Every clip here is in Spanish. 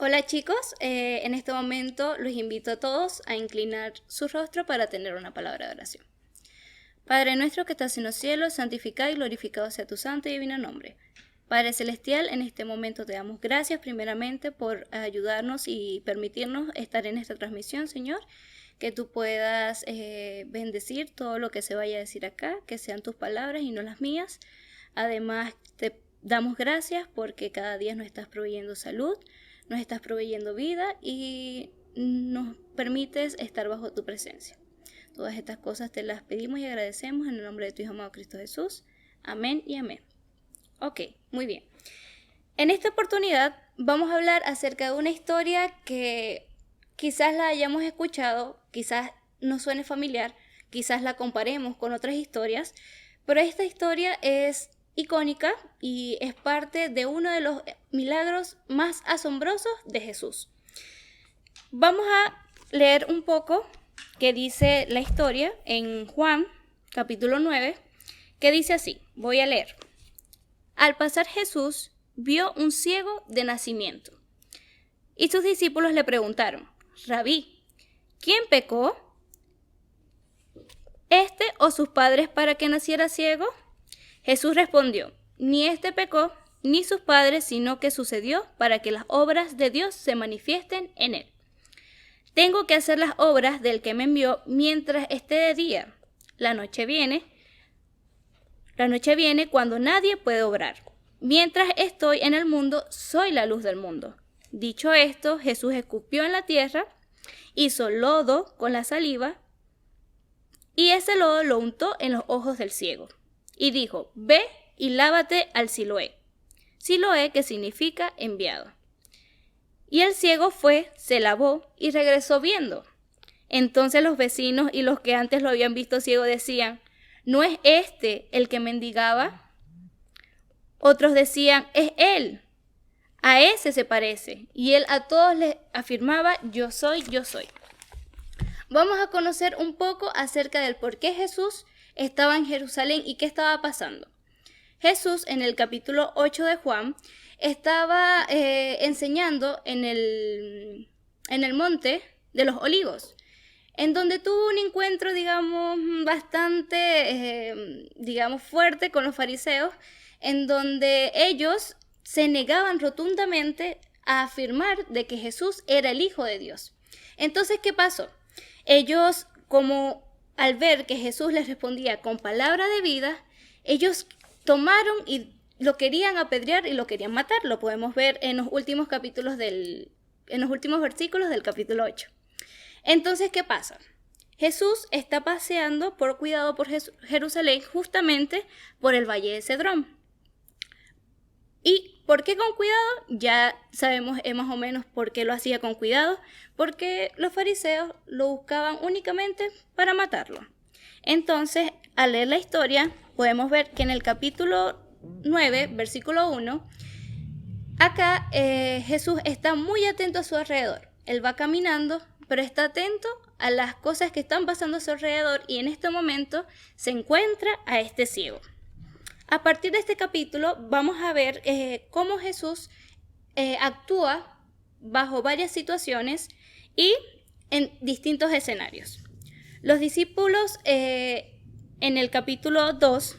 Hola chicos, en este momento los invito a todos a inclinar su rostro para tener una palabra de oración. Padre nuestro que estás en los cielos, santificado y glorificado sea tu santo y divino nombre. Padre Celestial, en este momento te damos gracias primeramente por ayudarnos y permitirnos estar en esta transmisión, Señor. Que tú puedas bendecir todo lo que se vaya a decir acá, que sean tus palabras y no las mías. Además, te damos gracias porque cada día nos estás proveyendo salud, nos estás proveyendo vida y nos permites estar bajo tu presencia. Todas estas cosas te las pedimos y agradecemos en el nombre de tu Hijo amado Cristo Jesús. Amén y amén. Ok, muy bien. En esta oportunidad vamos a hablar acerca de una historia que quizás la hayamos escuchado, quizás nos suene familiar, quizás la comparemos con otras historias, pero esta historia es icónica y es parte de uno de los milagros más asombrosos de Jesús. Vamos a leer un poco que dice la historia en Juan, capítulo 9, que dice así, voy a leer. Al pasar Jesús vio un ciego de nacimiento y sus discípulos le preguntaron, Rabí, ¿quién pecó? ¿Este o sus padres para que naciera ciego? Jesús respondió, ni este pecó, ni sus padres, sino que sucedió para que las obras de Dios se manifiesten en él. Tengo que hacer las obras del que me envió mientras esté de día. La noche viene cuando nadie puede obrar. Mientras estoy en el mundo, soy la luz del mundo. Dicho esto, Jesús escupió en la tierra, hizo lodo con la saliva, y ese lodo lo untó en los ojos del ciego. Y dijo, ve y lávate al Siloé. Siloé, que significa enviado. Y el ciego fue, se lavó y regresó viendo. Entonces los vecinos y los que antes lo habían visto ciego decían, ¿no es este el que mendigaba? Otros decían, es él. A ese se parece. Y él a todos les afirmaba, yo soy, yo soy. Vamos a conocer un poco acerca del por qué Jesús estaba en Jerusalén y qué estaba pasando. Jesús, en el capítulo 8 de Juan, estaba enseñando en el monte de los olivos, en donde tuvo un encuentro, bastante, fuerte con los fariseos, en donde ellos se negaban rotundamente a afirmar de que Jesús era el Hijo de Dios. Entonces, ¿qué pasó? Ellos, como al ver que Jesús les respondía con palabra de vida, ellos tomaron y lo querían apedrear y lo querían matar. Lo podemos ver en los últimos versículos del capítulo 8. Entonces, ¿qué pasa? Jesús está paseando por cuidado por Jerusalén justamente por el valle de Cedrón. ¿Y por qué con cuidado? Ya sabemos más o menos por qué lo hacía con cuidado, porque los fariseos lo buscaban únicamente para matarlo. Entonces, al leer la historia, podemos ver que en el capítulo 9, versículo 1, acá Jesús está muy atento a su alrededor. Él va caminando, pero está atento a las cosas que están pasando a su alrededor y en este momento se encuentra a este ciego. A partir de este capítulo vamos a ver cómo Jesús actúa bajo varias situaciones y en distintos escenarios. Los discípulos en el capítulo 2,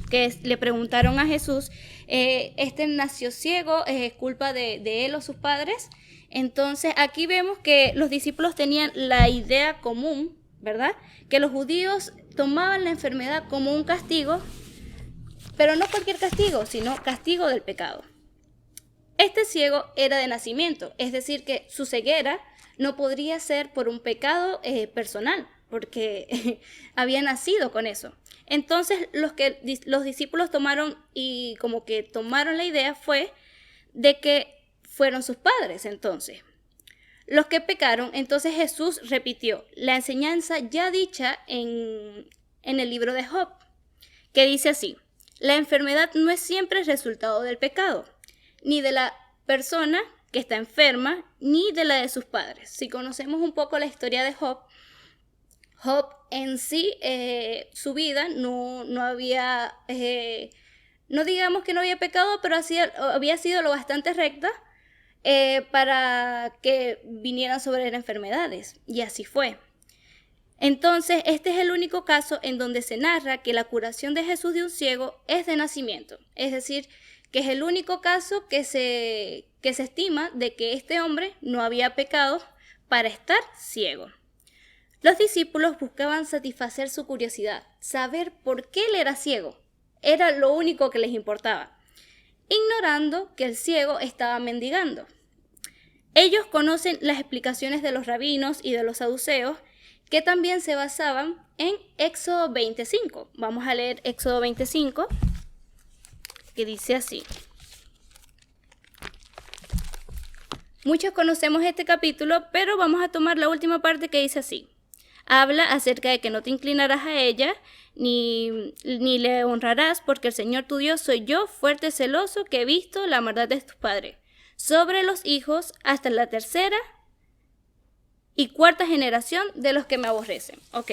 que le preguntaron a Jesús, este nació ciego, ¿es culpa de él o sus padres? Entonces aquí vemos que los discípulos tenían la idea común, ¿verdad? Que los judíos tomaban la enfermedad como un castigo, pero no cualquier castigo, sino castigo del pecado. Este ciego era de nacimiento, es decir, que su ceguera no podría ser por un pecado personal, porque había nacido con eso. Entonces, los discípulos tomaron y como que tomaron la idea fue de que fueron sus padres, entonces. Los que pecaron, entonces Jesús repitió la enseñanza ya dicha en el libro de Job, que dice así, la enfermedad no es siempre el resultado del pecado, ni de la persona que está enferma, ni de la de sus padres. Si conocemos un poco la historia de Job, Job en sí, su vida no había, no digamos que no había pecado, pero había sido lo bastante recta. para que vinieran sobre él enfermedades. Y así fue. Entonces, este es el único caso en donde se narra que la curación de Jesús de un ciego es de nacimiento. Es decir, que es el único caso que se estima de que este hombre no había pecado para estar ciego. Los discípulos buscaban satisfacer su curiosidad, saber por qué él era ciego. Era lo único que les importaba, ignorando que el ciego estaba mendigando. Ellos conocen las explicaciones de los rabinos y de los saduceos, que también se basaban en Éxodo 25. Vamos a leer Éxodo 25, que dice así. Muchos conocemos este capítulo, pero vamos a tomar la última parte que dice así. Habla acerca de que no te inclinarás a ella, ni le honrarás, porque el Señor tu Dios soy yo, fuerte, celoso, que he visto la maldad de tus padres sobre los hijos hasta la tercera y cuarta generación de los que me aborrecen. Ok,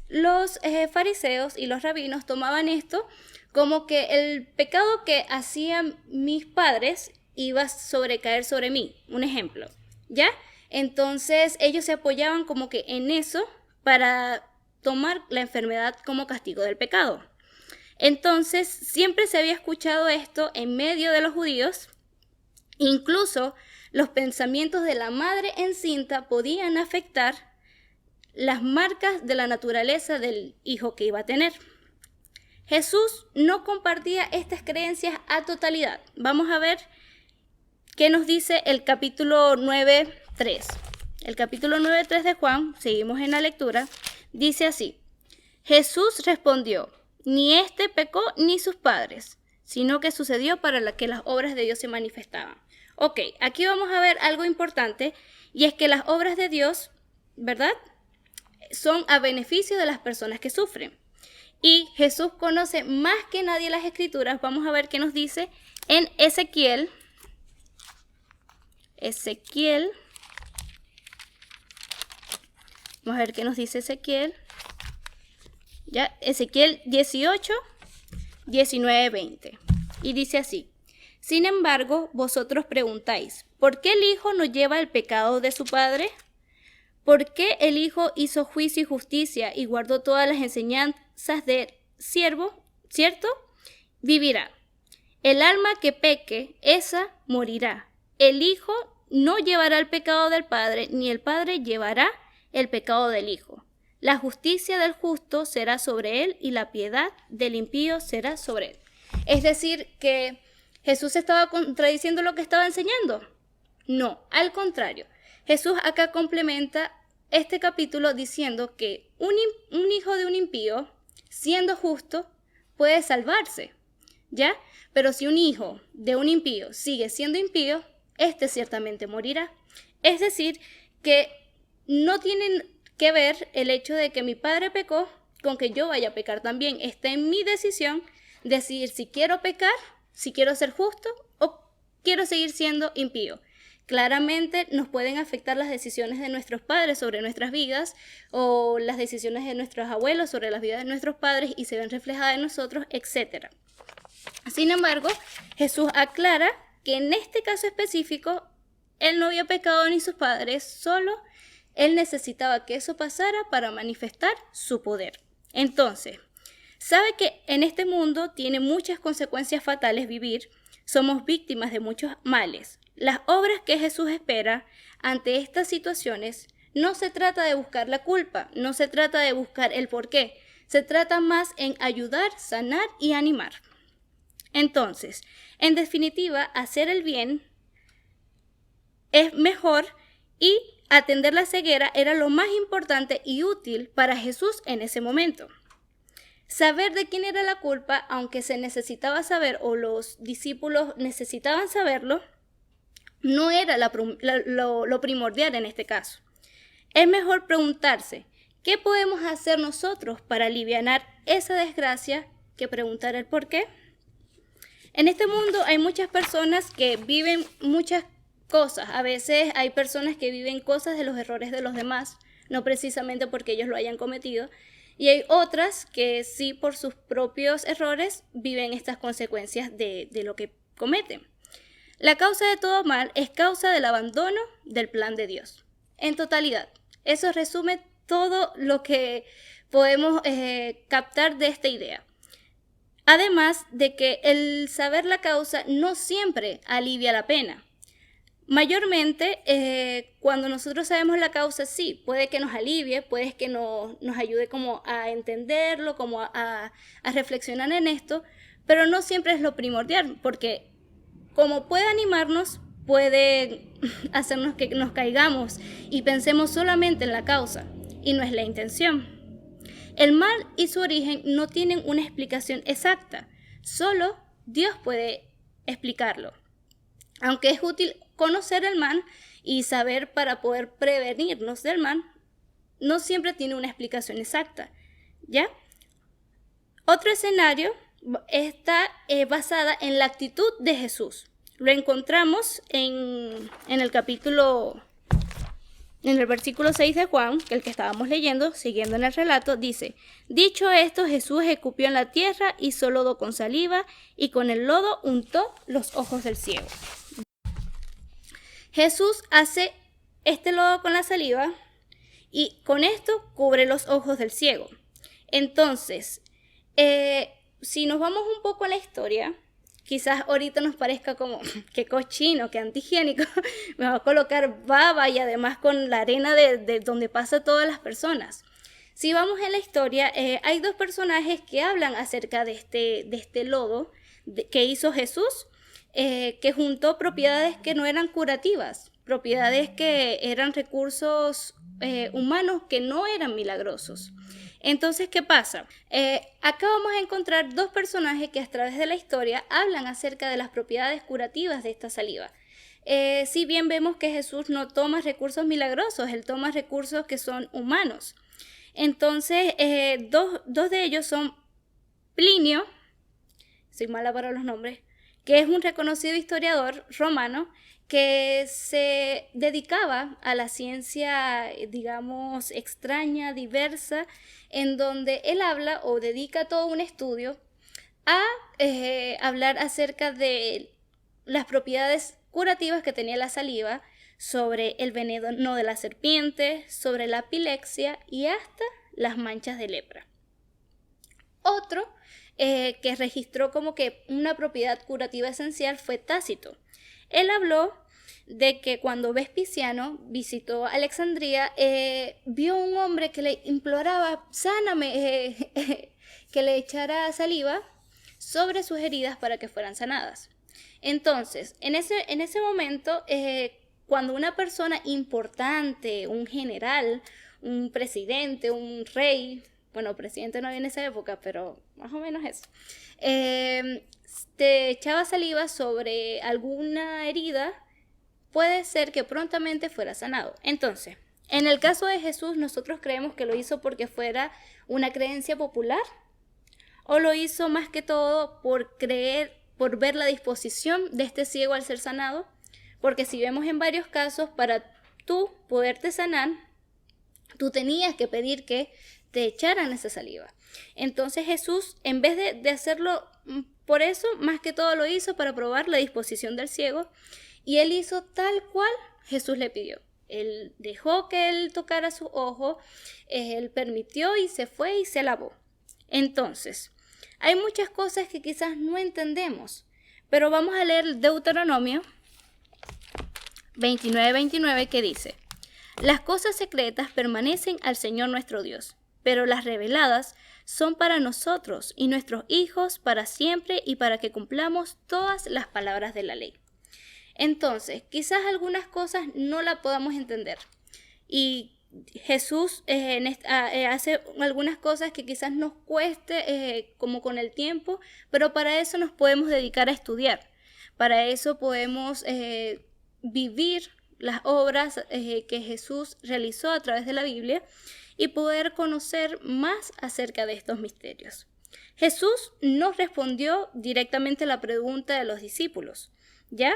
los fariseos y los rabinos tomaban esto como que el pecado que hacían mis padres iba a sobrecaer sobre mí. Un ejemplo, ¿ya? Entonces ellos se apoyaban como que en eso para tomar la enfermedad como castigo del pecado. Entonces siempre se había escuchado esto en medio de los judíos. Incluso los pensamientos de la madre encinta podían afectar las marcas de la naturaleza del hijo que iba a tener. Jesús no compartía estas creencias a totalidad. Vamos a ver qué nos dice el capítulo 9:3. El capítulo 9:3 de Juan, seguimos en la lectura, dice así. Jesús respondió, ni éste pecó ni sus padres, sino que sucedió para que las obras de Dios se manifestaban. Ok, aquí vamos a ver algo importante, y es que las obras de Dios, ¿verdad?, son a beneficio de las personas que sufren. Y Jesús conoce más que nadie las Escrituras. Vamos a ver qué nos dice en Ezequiel. Vamos a ver qué nos dice Ezequiel. Ya, Ezequiel 18, 19, 20. Y dice así. Sin embargo, vosotros preguntáis, ¿por qué el Hijo no lleva el pecado de su Padre? ¿Por qué el Hijo hizo juicio y justicia y guardó todas las enseñanzas del siervo? ¿Cierto? Vivirá. El alma que peque, esa morirá. El Hijo no llevará el pecado del Padre, ni el Padre llevará el pecado del Hijo. La justicia del justo será sobre él y la piedad del impío será sobre él. Es decir, que ¿Jesús estaba contradiciendo lo que estaba enseñando? No, al contrario. Jesús acá complementa este capítulo diciendo que un hijo de un impío, siendo justo, puede salvarse, ¿ya? Pero si un hijo de un impío sigue siendo impío, éste ciertamente morirá. Es decir, que no tienen que ver el hecho de que mi padre pecó con que yo vaya a pecar también. Está en mi decisión decidir si quiero pecar, si quiero ser justo o quiero seguir siendo impío. Claramente nos pueden afectar las decisiones de nuestros padres sobre nuestras vidas o las decisiones de nuestros abuelos sobre las vidas de nuestros padres y se ven reflejadas en nosotros, etc. Sin embargo, Jesús aclara que en este caso específico, él no había pecado ni sus padres, solo él necesitaba que eso pasara para manifestar su poder. Entonces, sabe que en este mundo tiene muchas consecuencias fatales vivir, somos víctimas de muchos males. Las obras que Jesús espera ante estas situaciones no se trata de buscar la culpa, no se trata de buscar el porqué, se trata más en ayudar, sanar y animar. Entonces, en definitiva, hacer el bien es mejor y atender la ceguera era lo más importante y útil para Jesús en ese momento. Saber de quién era la culpa, aunque se necesitaba saber o los discípulos necesitaban saberlo, no era lo primordial en este caso. Es mejor preguntarse, ¿qué podemos hacer nosotros para alivianar esa desgracia que preguntar el por qué? En este mundo hay muchas personas que viven muchas cosas. A veces hay personas que viven cosas de los errores de los demás, no precisamente porque ellos lo hayan cometido. Y hay otras que sí, por sus propios errores, viven estas consecuencias de lo que cometen. La causa de todo mal es causa del abandono del plan de Dios. En totalidad, eso resume todo lo que podemos captar de esta idea. Además de que el saber la causa no siempre alivia la pena. Mayormente, cuando nosotros sabemos la causa, sí, puede que nos alivie, puede que nos ayude como a entenderlo, como a reflexionar en esto, pero no siempre es lo primordial, porque como puede animarnos, puede hacernos que nos caigamos y pensemos solamente en la causa, y no es la intención. El mal y su origen no tienen una explicación exacta, solo Dios puede explicarlo. Aunque es útil conocer el mal y saber para poder prevenirnos del mal, no siempre tiene una explicación exacta, ¿ya? Otro escenario está basada en la actitud de Jesús. Lo encontramos en el versículo 6 de Juan, el que estábamos leyendo, siguiendo en el relato, dice: dicho esto, Jesús escupió en la tierra, hizo lodo con saliva y con el lodo untó los ojos del ciego. Jesús hace este lodo con la saliva y con esto cubre los ojos del ciego. Entonces, si nos vamos un poco a la historia, quizás ahorita nos parezca como qué cochino, qué antihigiénico, me va a colocar baba y además con la arena de donde pasan todas las personas. Si vamos en la historia, hay dos personajes que hablan acerca de este lodo que hizo Jesús, que juntó propiedades que no eran curativas, propiedades que eran recursos humanos que no eran milagrosos. Entonces, ¿qué pasa? Acá vamos a encontrar dos personajes que a través de la historia hablan acerca de las propiedades curativas de esta saliva. Si bien vemos que Jesús no toma recursos milagrosos, él toma recursos que son humanos. Entonces, dos de ellos son Plinio, soy mala para los nombres, que es un reconocido historiador romano que se dedicaba a la ciencia, digamos, extraña, diversa, en donde él habla o dedica todo un estudio a hablar acerca de las propiedades curativas que tenía la saliva, sobre el veneno de la serpiente, sobre la epilepsia y hasta las manchas de lepra. Otro que registró como que una propiedad curativa esencial fue Tácito. Él habló de que cuando Vespasiano visitó Alejandría, vio un hombre que le imploraba: sáname, que le echara saliva sobre sus heridas para que fueran sanadas. Entonces, en ese momento, cuando una persona importante, un general, un presidente, un rey, bueno, presidente no había en esa época, pero más o menos eso, te echaba saliva sobre alguna herida, puede ser que prontamente fuera sanado. Entonces, en el caso de Jesús, nosotros creemos que lo hizo porque fuera una creencia popular, o lo hizo más que todo por ver la disposición de este ciego al ser sanado, porque si vemos en varios casos, para tú poderte sanar, tú tenías que pedir que te echaran esa saliva. Entonces Jesús, en vez de hacerlo por eso, más que todo lo hizo para probar la disposición del ciego, y él hizo tal cual Jesús le pidió. Él dejó que él tocara su ojo, él permitió y se fue y se lavó. Entonces, hay muchas cosas que quizás no entendemos, pero vamos a leer Deuteronomio 29:29, que dice: las cosas secretas permanecen al Señor nuestro Dios, pero las reveladas son para nosotros y nuestros hijos para siempre, y para que cumplamos todas las palabras de la ley. Entonces, quizás algunas cosas no las podamos entender, y Jesús hace algunas cosas que quizás nos cueste como con el tiempo, pero para eso nos podemos dedicar a estudiar, para eso podemos vivir las obras que Jesús realizó a través de la Biblia y poder conocer más acerca de estos misterios. Jesús no respondió directamente a la pregunta de los discípulos, ¿ya?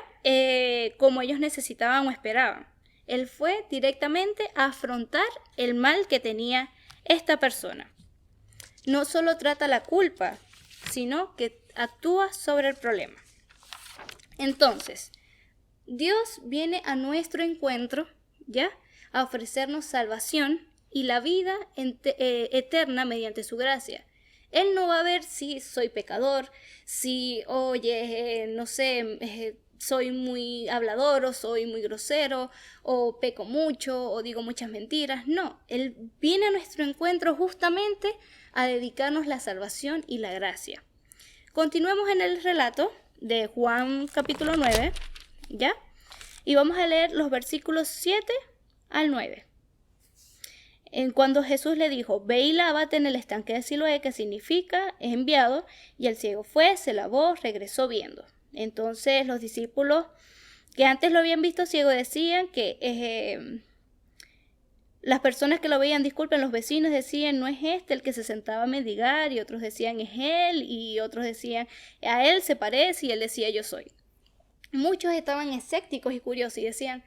Como ellos necesitaban o esperaban. Él fue directamente a afrontar el mal que tenía esta persona. No solo trata la culpa, sino que actúa sobre el problema. Entonces, Dios viene a nuestro encuentro, ¿ya? A ofrecernos salvación y la vida eterna mediante su gracia. Él no va a ver si soy pecador, si, oye, no sé, soy muy hablador o soy muy grosero o peco mucho o digo muchas mentiras. No, Él viene a nuestro encuentro justamente a dedicarnos la salvación y la gracia. Continuemos en el relato de Juan capítulo 9, ¿ya? Y vamos a leer los versículos 7 al 9. Cuando Jesús le dijo, ve y lávate en el estanque de Siloé, que significa es enviado, y el ciego fue, se lavó, regresó viendo. Entonces los discípulos que antes lo habían visto ciego decían que las personas que lo veían, disculpen, los vecinos decían, no es este el que se sentaba a mendigar, y otros decían, es él, y otros decían, a él se parece, y él decía, yo soy. Muchos estaban escépticos y curiosos y decían,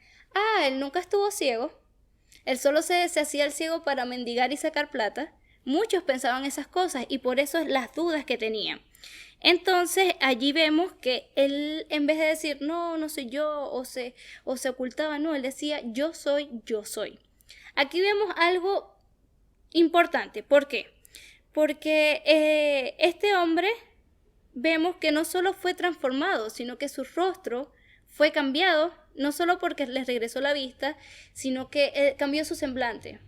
él nunca estuvo ciego. Él solo se hacía el ciego para mendigar y sacar plata. Muchos pensaban esas cosas y por eso las dudas que tenían. Entonces allí vemos que él, en vez de decir, no soy yo, o se ocultaba, no, él decía, yo soy, yo soy. Aquí vemos algo importante. ¿Por qué? Porque este hombre, vemos que no solo fue transformado, sino que su rostro fue cambiado, no solo porque les regresó la vista, sino que cambió su semblante.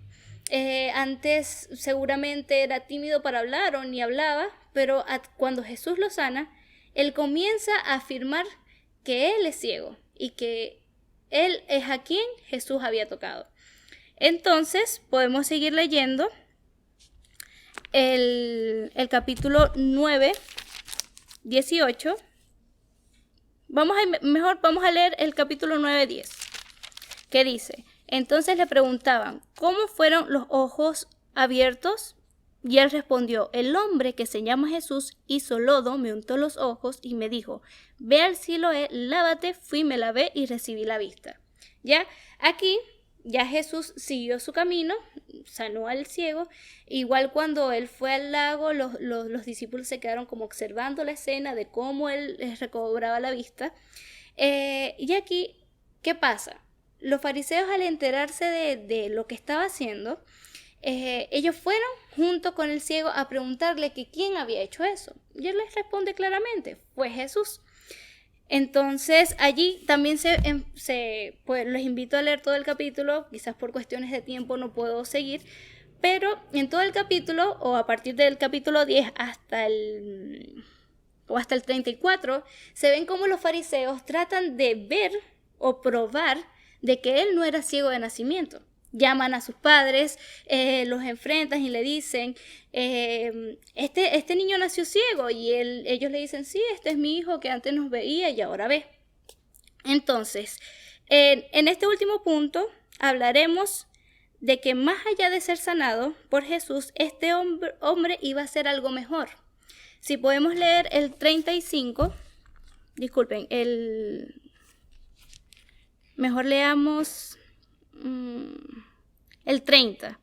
Antes seguramente era tímido para hablar o ni hablaba, pero cuando Jesús lo sana, él comienza a afirmar que él es ciego y que él es a quien Jesús había tocado. Entonces podemos seguir leyendo el capítulo 9, 18. Vamos a leer el capítulo 9, 10, que dice, entonces le preguntaban, ¿cómo fueron los ojos abiertos? Y él respondió, el hombre que se llama Jesús hizo lodo, me untó los ojos y me dijo, ve al Siloé, lávate, fui, me lavé y recibí la vista. Ya, aquí ya Jesús siguió su camino, sanó al ciego. Igual cuando él fue al lago, los discípulos se quedaron como observando la escena de cómo él les recobraba la vista. Y aquí, ¿qué pasa? Los fariseos, al enterarse de lo que estaba haciendo, ellos fueron junto con el ciego a preguntarle que quién había hecho eso. Y él les responde claramente, fue Jesús. Entonces allí también pues les invito a leer todo el capítulo, quizás por cuestiones de tiempo no puedo seguir, pero en todo el capítulo, o a partir del capítulo 10 hasta el 34, se ven cómo los fariseos tratan de ver o probar de que él no era ciego de nacimiento. Llaman a sus padres, los enfrentan y le dicen, este niño nació ciego, y ellos le dicen, sí, este es mi hijo que antes nos veía y ahora ve. Entonces, en este último punto hablaremos de que más allá de ser sanado por Jesús, este hombre iba a hacer algo mejor. Si podemos leer el 35, disculpen, mejor leamos el 30,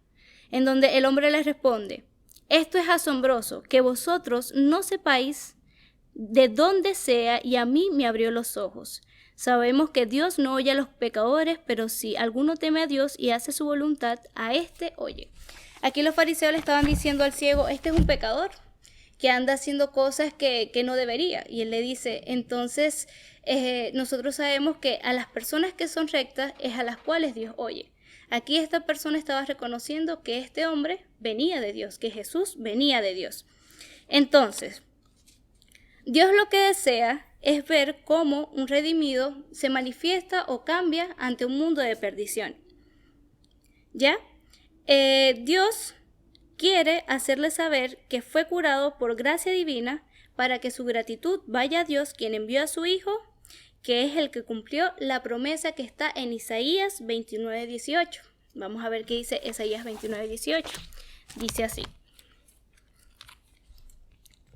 en donde el hombre les responde, esto es asombroso, que vosotros no sepáis de dónde sea, y a mí me abrió los ojos. Sabemos que Dios no oye a los pecadores, pero si alguno teme a Dios y hace su voluntad, a éste oye. Aquí los fariseos le estaban diciendo al ciego, este es un pecador que anda haciendo cosas que no debería. Y él le dice, entonces nosotros sabemos que a las personas que son rectas es a las cuales Dios oye. Aquí esta persona estaba reconociendo que este hombre venía de Dios, que Jesús venía de Dios. Entonces, Dios lo que desea es ver cómo un redimido se manifiesta o cambia ante un mundo de perdición. ¿Ya? Dios quiere hacerle saber que fue curado por gracia divina para que su gratitud vaya a Dios, quien envió a su Hijo, que es el que cumplió la promesa que está en Isaías 29:18. Vamos a ver qué dice Isaías 29:18.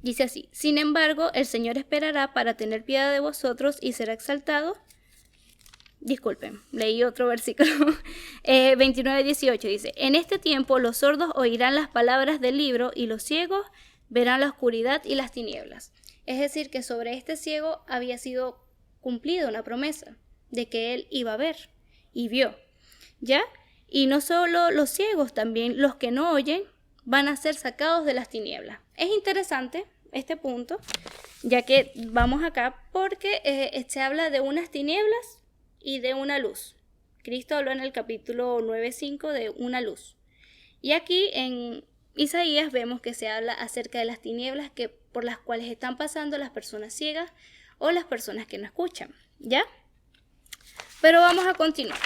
Dice así, sin embargo, el Señor esperará para tener piedad de vosotros y será exaltado. Disculpen, leí otro versículo. 29:18 dice, en este tiempo los sordos oirán las palabras del libro y los ciegos verán la oscuridad y las tinieblas. Es decir, que sobre este ciego había sido cumplida una promesa. de que él iba a ver y vio, ¿ya? Y no solo los ciegos, también los que no oyen van a ser sacados de las tinieblas. Es interesante este punto, ya que vamos acá porque se habla de unas tinieblas y de una luz. Cristo habló en el capítulo 9:5 de una luz. Y aquí en Isaías vemos que se habla acerca de las tinieblas por las cuales están pasando las personas ciegas o las personas que no escuchan, ¿ya? Pero vamos a continuar.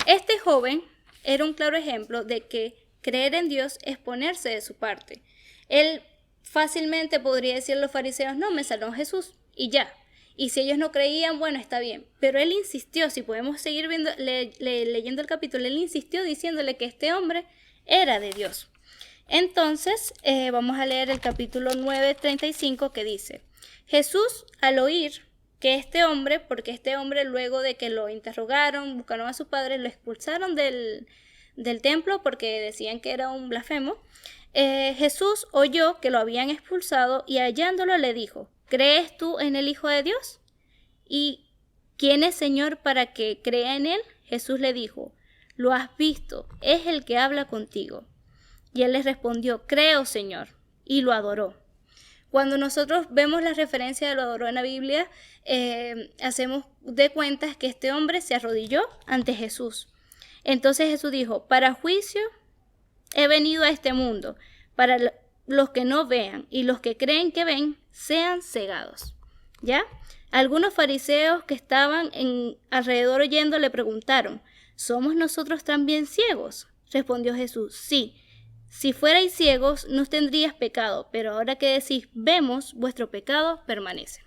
Este joven era un claro ejemplo de que creer en Dios es ponerse de su parte. Él fácilmente podría decir a los fariseos, no, me salvó Jesús, y ya. Y si ellos no creían, bueno, está bien. Pero él insistió, si podemos seguir leyendo el capítulo, él insistió diciéndole que este hombre era de Dios. Entonces, vamos a leer el capítulo 9:35 que dice, Jesús al oír que este hombre, porque este hombre luego de que lo interrogaron, buscaron a su padre, lo expulsaron del templo porque decían que era un blasfemo, Jesús oyó que lo habían expulsado y hallándolo le dijo, ¿crees tú en el Hijo de Dios? ¿Y quién es Señor para que crea en él? Jesús le dijo, lo has visto, es el que habla contigo. Y él le respondió, creo, Señor, y lo adoró. Cuando nosotros vemos la referencia de lo adoró en la Biblia, hacemos de cuenta que este hombre se arrodilló ante Jesús. Entonces Jesús dijo, para juicio he venido a este mundo, para los que no vean y los que creen que ven, sean cegados. ¿Ya? Algunos fariseos que estaban alrededor oyendo le preguntaron, ¿somos nosotros también ciegos? Respondió Jesús, sí. Si fuerais ciegos, no tendrías pecado, pero ahora que decís, vemos, vuestro pecado permanece.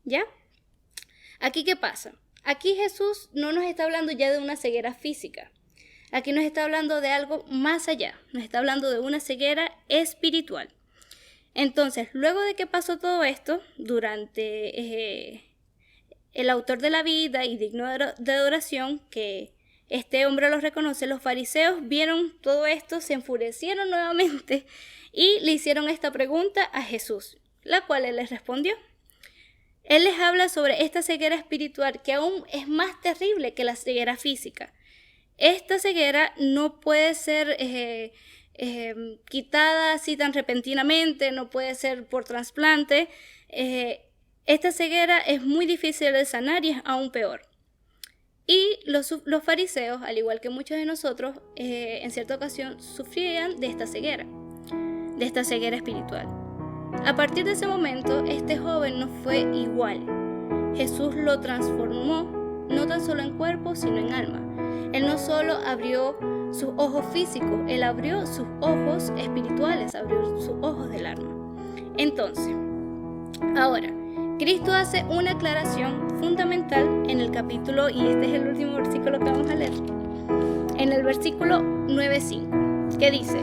¿Ya? ¿Aquí qué pasa? Aquí Jesús no nos está hablando ya de una ceguera física. Aquí nos está hablando de algo más allá. Nos está hablando de una ceguera espiritual. Entonces, luego de que pasó todo esto, durante el autor de la vida y digno de adoración, que este hombre los reconoce, los fariseos vieron todo esto, se enfurecieron nuevamente y le hicieron esta pregunta a Jesús, la cual él les respondió. Él les habla sobre esta ceguera espiritual que aún es más terrible que la ceguera física. Esta ceguera no puede ser quitada así tan repentinamente, no puede ser por trasplante. Esta ceguera es muy difícil de sanar y es aún peor. Y los fariseos, al igual que muchos de nosotros, en cierta ocasión sufrían de esta ceguera espiritual. A partir de ese momento, este joven no fue igual. Jesús lo transformó, no tan solo en cuerpo, sino en alma. Él no solo abrió sus ojos físicos, él abrió sus ojos espirituales, abrió sus ojos del alma. Entonces, ahora, Cristo hace una aclaración fundamental en el capítulo, y este es el último versículo que vamos a leer, en el versículo 9:5, que dice,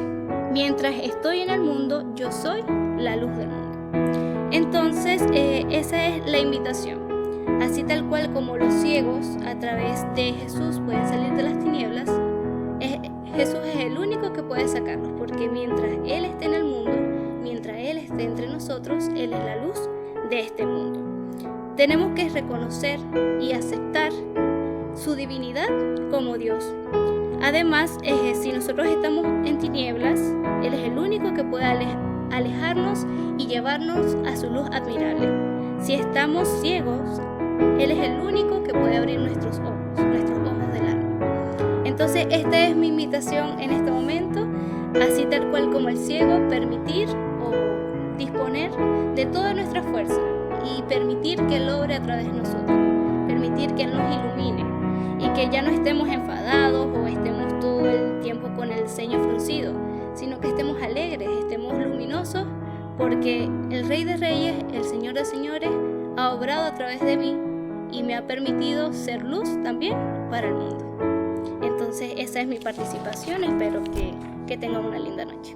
mientras estoy en el mundo, yo soy la luz del mundo. Entonces, esa es la invitación. Así tal cual como los ciegos a través de Jesús pueden salir de las tinieblas, Jesús es el único que puede sacarlos, porque mientras Él esté en el mundo, mientras Él esté entre nosotros, Él es la luz de este mundo. Tenemos que reconocer y aceptar su divinidad como Dios. Además, si nosotros estamos en tinieblas, Él es el único que puede alejarnos y llevarnos a su luz admirable. Si estamos ciegos, Él es el único que puede abrir nuestros ojos del alma. Entonces, esta es mi invitación en este momento, así tal cual como el ciego, permitir o disponer de toda nuestra fuerza y permitir que Él obre a través de nosotros, permitir que Él nos ilumine y que ya no estemos enfadados o estemos todo el tiempo con el ceño fruncido, sino que estemos alegres, estemos luminosos, porque el Rey de Reyes, el Señor de Señores, ha obrado a través de mí y me ha permitido ser luz también para el mundo. Entonces esa es mi participación, espero que tengan una linda noche.